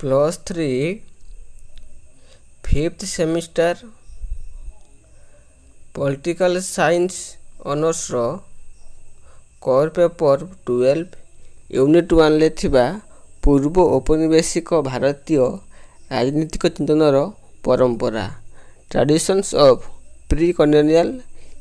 +3 5th semester political science honours रो core paper 12 unit 1 ले थिबा पूर्व औपनिवेशिक भारतीय राजनीतिक चिंतनर परंपरा traditions of pre colonial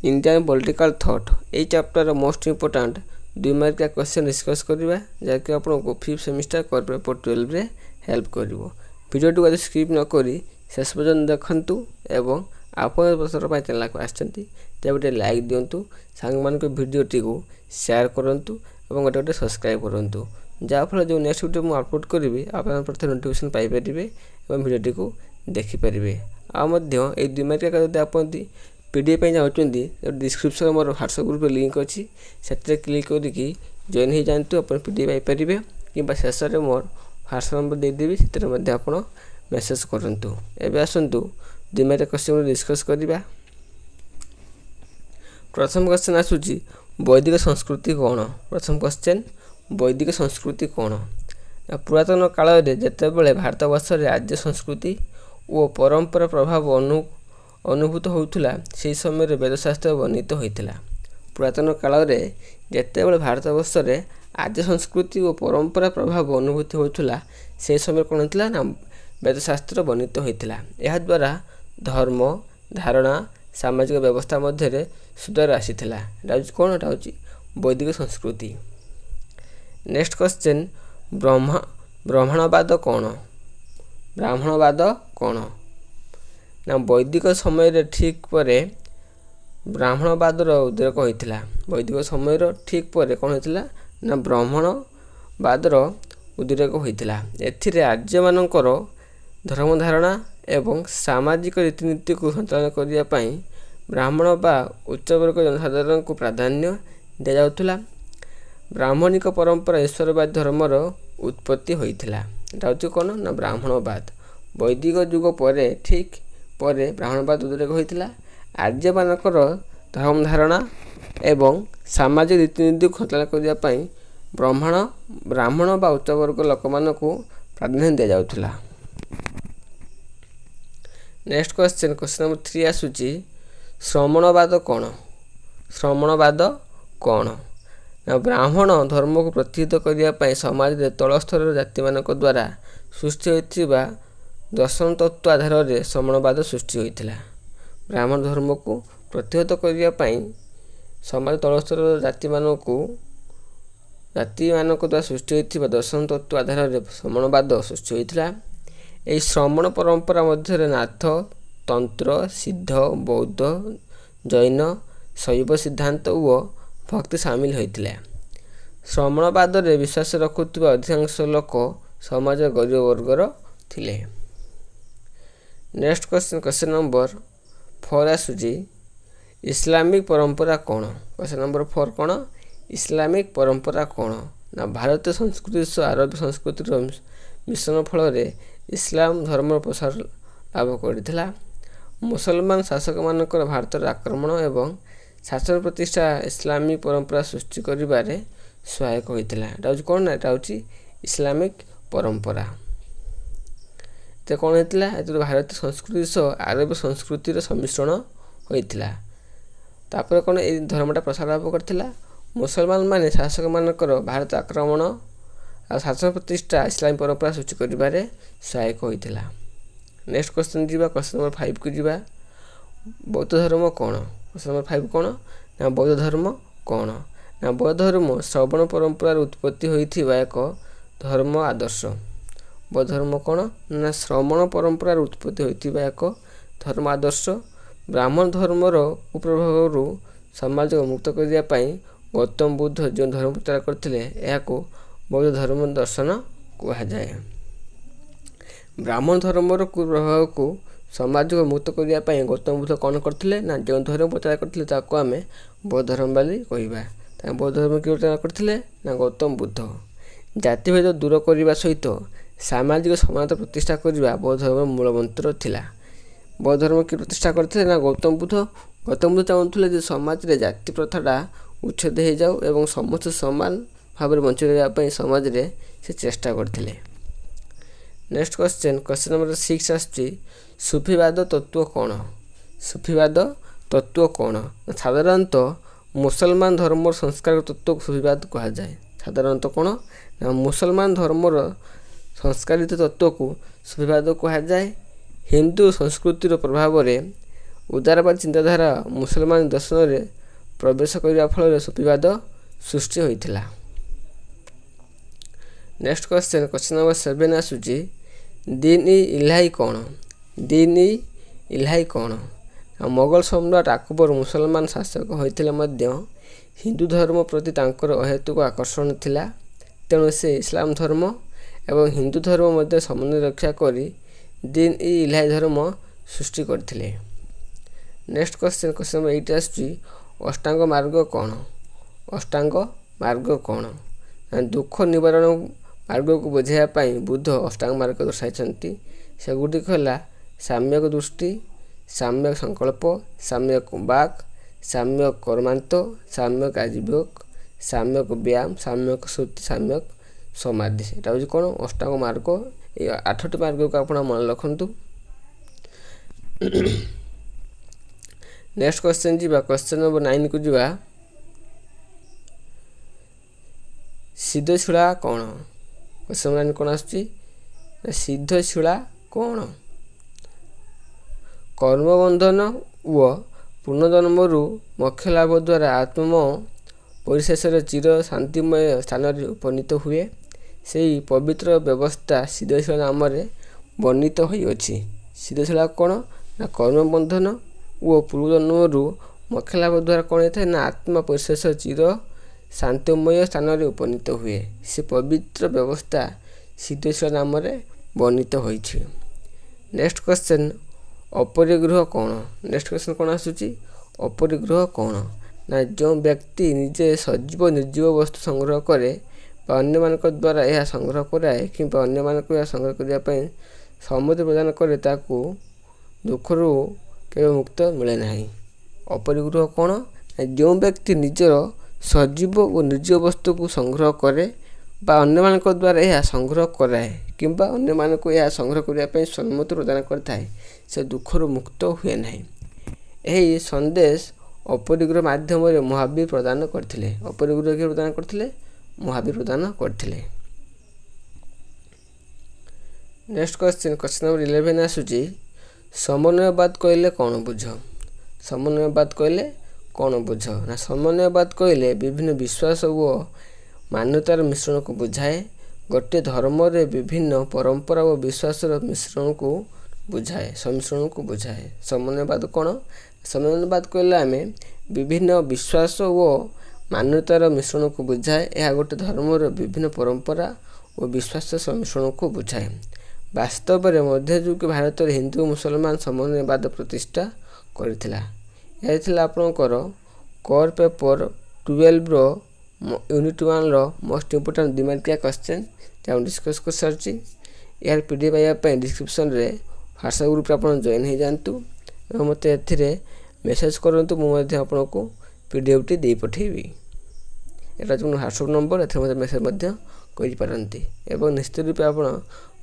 Indian political thought ए चैप्टर मोस्ट इंपोर्टेंट 2 मार्क का क्वेश्चन डिस्कस करबा जाके आपको 5th सेमिस्टर कोर पेपर 12 रे हेल्प करिवो। वीडियो को स्किप न करी शेष पर्यंत देखंतु एवं आपण प्रथम पाई चैनल को आछंती ते गोटे लाइक दियंतु सांग मान को वीडियो टी को शेयर करंतु एवं गोटे सब्सक्राइब करंतु जा फल जो नेक्स्ट वीडियो मु अपलोड करिवि आपण प्रथम नोटिफिकेशन पाई परिबे एवं वीडियो टी को देखि परिबे। आ मध्य ए 2 मार्क का जदि आपण पीडीएफ पे जाउचंदी डिस्क्रिप्शन में मोर व्हाट्सएप ग्रुप लिंक अच्छी से क्लिक करके जॉइन हो जातु आप पीडीएफ पाई परिबे कि शेष में मोर व्हाट्सएप नंबर देदेवी से आप मेसेज करूँ। एवं आसतु 2 मार्क क्वेश्चन डिस्कस करवा। प्रथम क्वेश्चन आसूची वैदिक संस्कृति कौन। प्रथम क्वेश्चन वैदिक संस्कृति कौन। पुरातन काल में जितेबाला भारतवर्ष राज्य संस्कृति और परंपरा प्रभाव अनुभूत होता से समय वेदशास्त्र वर्णित होता। पुरातन काल में जितेबाला भारतवर्ष आर्य संस्कृति और परंपरा प्रभाव अनुभूति होता से समय कौन होता ना वेदशास्त्र वर्णित होता। यह द्वारा धर्म धारणा सामाजिक व्यवस्था मध्य सुधार आसीथिला। कौन एटा होची वैदिक संस्कृति। नेक्स्ट क्वेश्चन ब्राह्मणवाद कौन। ब्राह्मणवाद कौन ना वैदिक समय ठीक पर ब्राह्मणवादर उद्रेक होता। वैदिक समय ठीक पर कौन होता ना ब्राह्मणवादर उद्रेक होता। एथिरे आर्य मानकर धर्म धारणा एवं सामाजिक रीतिनीति को संचालन करने ब्राह्मण बा उच्च वर्ग जनसाधारण को प्राधान्य दि जाउथुला। ब्राह्मणिक परंपरा ईश्वरवाद धर्मर उत्पत्ति होइथिला। एटा होची कोन ना ब्राह्मणवाद। वैदिक युग पर ठीक पर ब्राह्मणवाद उद्रेक होइथिला। आर्य मानकर धर्म धारणा एवं सामाजिक रीतिनीति को संचालन करने ब्राह्मण बा उच्च वर्ग लोक मानकु प्राधान्य दि जाउथुला। नेक्स्ट क्वेश्चन नंबर 3 आसूची श्रमणवाद कौन। श्रमणवाद कौन ना ब्राह्मण धर्म को प्रतिहित करने समाज में तल स्तर जाति मान द्वारा सृष्टि होता दर्शन तत्व आधार में श्रमणवाद सृष्टि होता। ब्राह्मण धर्म को प्रतिहत करने समाज तल स्तर जाति मान द्वारा सृष्टि होता दर्शन तत्व आधार में श्रमणवाद सृष्टि होता। यह श्रमण परंपरा मध्य नाथ तंत्र सिद्ध बौद्ध जैन शैव सिद्धांत और भक्ति सामिल होता। श्रमणवाद में विश्वास रखुवा अधिकांश लोक समाज गरीब वर्गर थिले। नेक्स्ट क्वेश्चन नंबर 4 आसूची इस्लामिक परंपरा कौन। क्वेश्चन नंबर 4 कौन इस्लामिक परंपरा कौन ना भारतीय संस्कृति सह आरब संस्कृतिर मिश्रण फल इस्लाम धर्म प्रसार लाभ करथिला। मुसलमान शासक मानकर भारत आक्रमण एवं शासन प्रतिष्ठा इस्लामिक परंपरा सृष्टि करिबारे सहायक होइतिला। एटा होची कोन एटा होची इस्लामिक परंपरा। ते कोन हेतिला एते भारतीय संस्कृति सह आरब संस्कृतिर सम्मिश्रण होइतिला। तापर कोन ए धर्मटा प्रसार लाभ करथिला। मुसलमान माने शासक मानकर भारत आक्रमण आ शासन प्रतिष्ठा इस्लामिक परंपरा सृष्टि करिबारे सहायक होइतिला। नेक्स्ट क्वेश्चन जीवा क्वेश्चन नंबर 5 को जीवा बौद्ध धर्म कौन। क्वेश्चन नंबर 5 कौन ना बौद्ध धर्म कौन ना बौद्ध धर्म श्रवण परंपरा उत्पत्ति होइथिबा एक धर्म आदर्श। बौद्ध धर्म कौन ना श्रवण परंपरा उत्पत्ति होइथिबा एक धर्म आदर्श। ब्राह्मण धर्मर कुप्रभाव समाज को मुक्त करने गौतम बुद्ध जो धर्म प्रचार करथिले याको बौद्ध धर्म दर्शन कहा जाए। ब्राह्मण धर्मर कुप्रभाव को समाज को मुक्त करने गौतम बुद्ध कौन करथिले ना जो धर्म प्रचार करथिले ताको आमे बौद्ध धर्म वाली कहवा। बौद्ध धर्म किए प्रचार करथिले ना गौतम बुद्ध। जातिभेद दूर करने सहित सामाजिक समानता प्रतिष्ठा करने बौद्ध धर्म मूल मंत्र थिला। बौद्ध धर्म किए प्रतिष्ठा करथिले ना गौतम बुद्ध। गौतम बुद्ध चाहूले समाज में जाति प्रथाटा उच्छेद हो जाऊ एवं समस्त समान भाव बंची रहा समाज में से चेष्टा करथिले। नेक्स्ट क्वेश्चन नंबर 6 आसुची सुफीवाद तत्व कौन। सुफीवाद तत्व कौन। साधारणतः मुसलमान धर्म संस्कार तत्व को सुफीवाद कहा जाए। साधारणतः कौन ना मुसलमान धर्मर संस्कारित तत्व को सुफीवाद कहा जाए। हिंदू संस्कृतिर प्रभाव में उदारवाद चिंताधारा मुसलमान दर्शन में प्रवेश करने फल सुफीवाद सृष्टि होता। नेक्स्ट क्वेश्चन नंबर 7 आसूची दीन ई इलाही कौन। दीन ई इलाही कौन। मोगल सम्राट अकबर मुसलमान शासक होते हिंदू धर्म प्रति तांकर अहेतुक आकर्षण थिला। तेणु से इस्लाम धर्म एवं हिंदू धर्म मध्य समन्वय रक्षा करी दीन ई इलाही धर्म सृष्टि करथिले। नेक्स्ट क्वेश्चन नंबर 8 आसूची अष्टांग मार्ग कौन। अष्टांग मार्ग कौन। दुख निवारण मार्ग को बुझाइवाई बुद्ध अष्टांग मार्ग दर्शाई। सेगुड़िक है साम्यक दृष्टि, साम्यक संकल्प, साम्यक वाक, साम्यक कर्मांत, साम्यक आजीविक, साम्यक व्यायाम, साम्यक श्रुति, साम्यक समाधि। यहाँ हूँ कौन अष्टांग मार्ग। ये 8टी मार्ग को आप मन रखु। नेक्स्ट क्वेश्चन जीवा क्वेश्चन नंबर 9 को जीवा सिद्धशिला कौन। क्वेश्चन नंबर 9 कौन आसुची सिद्धशिला कौन। कर्मबंधन व पुनर्जन्मर मोक्ष लाभ द्वारा आत्म परिशेष चिर शांतिमय स्थान उपनीत हुए से पवित्र व्यवस्था सिद्धशिला नाम वर्णित होइछि। सिद्धशिला कौन ना कर्मबंधन व पूर्वजन्मर मोक्ष लाभ द्वारा कौन होता है ना आत्मा परिशेष चिर शांतिमय स्थान उपनीत हुए से पवित्र व्यवस्था सिद्धशिला नाम वर्णित होइछि। नेक्स्ट क्वेश्चन अपरिग्रह कौन। नेक्स्ट क्वेश्चन कौन आसूची अपरिग्रह कौन ना जो व्यक्ति निजे सजीव निर्जीव वस्तु संग्रह करे अन्य मान द्वारा यह संग्रह कराए कि अन्य मान संग्रह करने सम्मति प्रदान करे ताकू दुखर केवल मुक्त मिले ना। अपरिग्रह कौन जो व्यक्ति निजर सजीव और निर्जीव वस्तु को संग्रह करे अन्य मान द्वारा यह संग्रह कराए कि अन्य मान यह संग्रह करने सम्मति प्रदान करता से दुखर मुक्त हुए ना। यही संदेश अपरिग्रह माध्यम महावीर प्रदान करथिले। अपरिग्रह के प्रदान करथिले महावीर प्रदान करथिले। नेक्स्ट क्वेश्चन नंबर 11 आसूची समन्वयवाद कहले कौन बुझ। समन्वयवाद कहले कौन बुझ ना समन्वयवाद कहले विभिन्न विश्वास व मान्यतार मिश्रण को बुझाए। गोटे धर्म रे विभिन्न परंपरा व विश्वास मिश्रण को बुझाए सम्मिश्रण को बुझाए। समन्वयवाद कौन। समन्वयवाद कहले आम विभिन्न विश्वास व मान्यतार मिश्रण को बुझाए। यह गोटे धर्म विभिन्न परंपरा और विश्वास सम्मिश्रण को बुझाए। वास्तव में मध्ययुग भारत हिंदू मुसलमान समन्वयवाद प्रतिष्ठा करथिला। यह आपणकर core paper 12 unit 1 most important दिमार्किया क्वेश्चन जहाँ डिस्कस कर सारी। यार पीडीएफ पाइबापी डिस्क्रिप्शन रे व्हाट्सएप ग्रुप आप जॉइन हो जातु और मत ए मेसेज करूँ मुझे आपको पीडीएफ टी दे पठेबी। यहाँ जो व्हाट्सएप नंबर ए मेसेज करपारती और निश्चित रूपे आप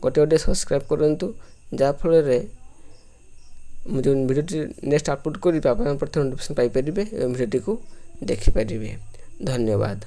गोटे गोटे सब्सक्राइब करूँ जहाँफल जो वीडियो नेक्स्ट अपलोड करी प्रथम नोटिफिकेशन पाइपर और वीडियो को देखिपारे। धन्यवाद।